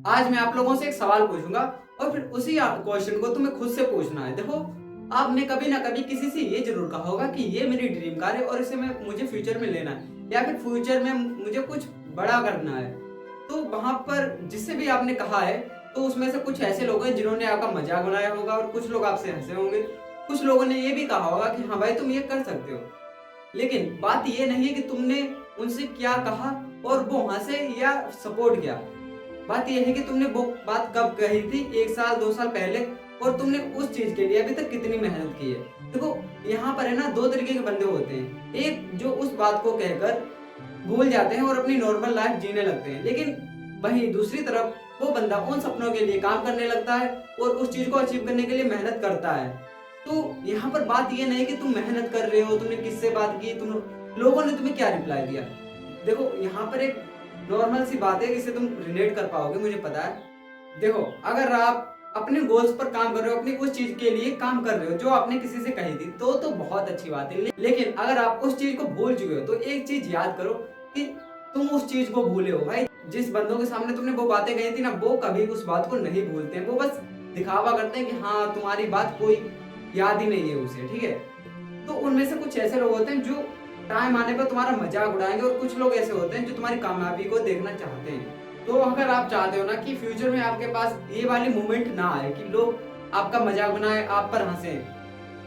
आज मैं आप लोगों से एक सवाल पूछूंगा और फिर उसी क्वेश्चन को तुम्हें खुद से पूछना है। देखो, आपने कभी ना कभी किसी से ये जरूर कहा होगा कि ये मेरी ड्रीम कार है और इसे मुझे फ्यूचर में लेना है, या फिर फ्यूचर में मुझे कुछ बड़ा करना है। तो वहां पर जिससे भी आपने कहा है, तो उसमें से कुछ ऐसे लोग हैं जिन्होंने आपका मजाक बनाया होगा और कुछ लोग आपसे हंसे होंगे। कुछ लोगों ने ये भी कहा होगा कि हाँ भाई, तुम ये कर सकते हो। लेकिन बात ये नहीं है कि तुमने उनसे क्या कहा और वो हंसे या सपोर्ट किया। बात यह है कि तुमने वो बात कब कही थी, 1 साल 2 साल पहले, और तुमने उस चीज के लिए अभी तक कितनी मेहनत की है। देखो, यहाँ पर है ना, दो तरीके के बंदे होते हैं। एक जो उस बात को कहकर भूल जाते हैं और अपनी नॉर्मल लाइफ जीने लगते हैं, लेकिन वहीं दूसरी तरफ वो बंदा उन सपनों के लिए काम करने लगता है और उस चीज को अचीव करने के लिए मेहनत करता है। तो यहाँ पर बात ये नहीं कि तुम मेहनत कर रहे हो, तुमने किससे बात की, तुम लोगों ने तुम्हें क्या रिप्लाई दिया। देखो, यहाँ पर एक नॉर्मल सी बात है, इससे तुम रिलेट कर पाओगे, मुझे पता है। देखो, अगर आप अपने गोल्स पर काम कर रहे हो, अपनी उस चीज के लिए काम कर रहे हो जो आपने किसी से कही थी, तो बहुत अच्छी बात है। लेकिन अगर आप उस चीज को भूल चुके हो, तो एक चीज याद करो कि तुम उस चीज को भूले हो। भाई, जिस बंदों के सामने तुमने वो बातें कही थी ना, वो कभी उस बात को नहीं भूलते हैं। वो बस दिखावा करते हैं कि हाँ, तुम्हारी बात कोई याद ही नहीं है उसे, ठीक है। तो उनमें से कुछ ऐसे लोग होते हैं जो टाइम आने पर तुम्हारा मजाक उड़ाएंगे, और कुछ लोग ऐसे होते हैं जो तुम्हारी कामयाबी को देखना चाहते हैं। तो अगर आप चाहते हो ना कि फ्यूचर में आपके पास ये वाली मोमेंट ना आए कि लोग आपका मजाक बनाए, आप पर हंसे,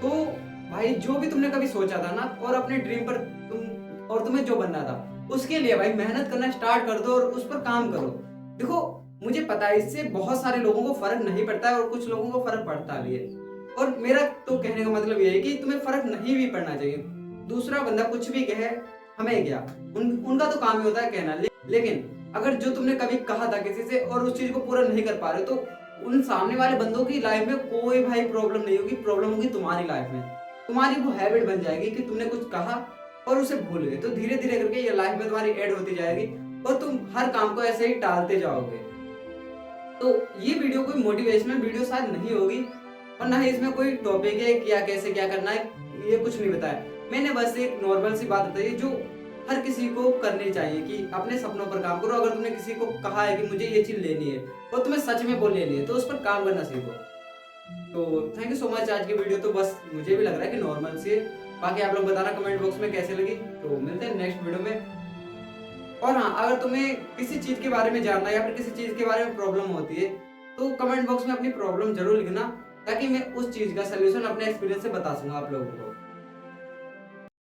तो भाई जो भी तुमने कभी सोचा था ना, और अपने ड्रीम पर तुम्हें जो बनना था, उसके लिए भाई मेहनत करना स्टार्ट कर दो और उस पर काम करो। देखो, मुझे पता है इससे बहुत सारे लोगों को फर्क नहीं पड़ता है और कुछ लोगों को फर्क पड़ता भी है। और मेरा तो कहने का मतलब ये है कि तुम्हें फर्क नहीं भी पड़ना चाहिए। दूसरा बंदा कुछ भी कहे, हमें क्या, उनका तो काम ही होता है कहना। लेकिन अगर जो तुमने कभी कहा था किसी से और उस चीज को पूरा नहीं कर पा रहे हो, तो उन सामने वाले बंदों की लाइफ में कोई भाई प्रॉब्लम नहीं होगी, प्रॉब्लम होगी तुम्हारी लाइफ में। तुम्हारी वो हैबिट बन जाएगी कि तुमने कुछ कहा और उसे भूल गए, तो धीरे धीरे करके ये लाइफ में तुम्हारी ऐड होती जाएगी और तुम हर काम को ऐसे ही टालते जाओगे। तो ये वीडियो कोई मोटिवेशनल वीडियो शायद नहीं होगी, और ना ही इसमें कोई टॉपिक है क्या कैसे क्या करना है, ये कुछ नहीं बताया। मैंने बस एक नॉर्मल सी बात बताई जो हर किसी को करनी चाहिए कि अपने सपनों पर काम करो। अगर तुमने किसी को कहा है कि मुझे ये चीज लेनी है और तुम्हें सच में वो लेनी है, तो उस पर काम करना सीखो। तो थैंक यू सो मच। आज की वीडियो तो बस मुझे भी लग रहा है कि नॉर्मल सी है। बाकी आप लोग बताना कमेंट बॉक्स में कैसे लगी। तो मिलते हैं नेक्स्ट वीडियो में। और हाँ, अगर तुम्हें किसी चीज के बारे में जानना है या फिर किसी चीज के बारे में प्रॉब्लम होती है, तो कमेंट बॉक्स में अपनी प्रॉब्लम जरूर लिखना, ताकि मैं उस चीज का सलूशन अपने एक्सपीरियंस से बता सकूं आप लोगों को।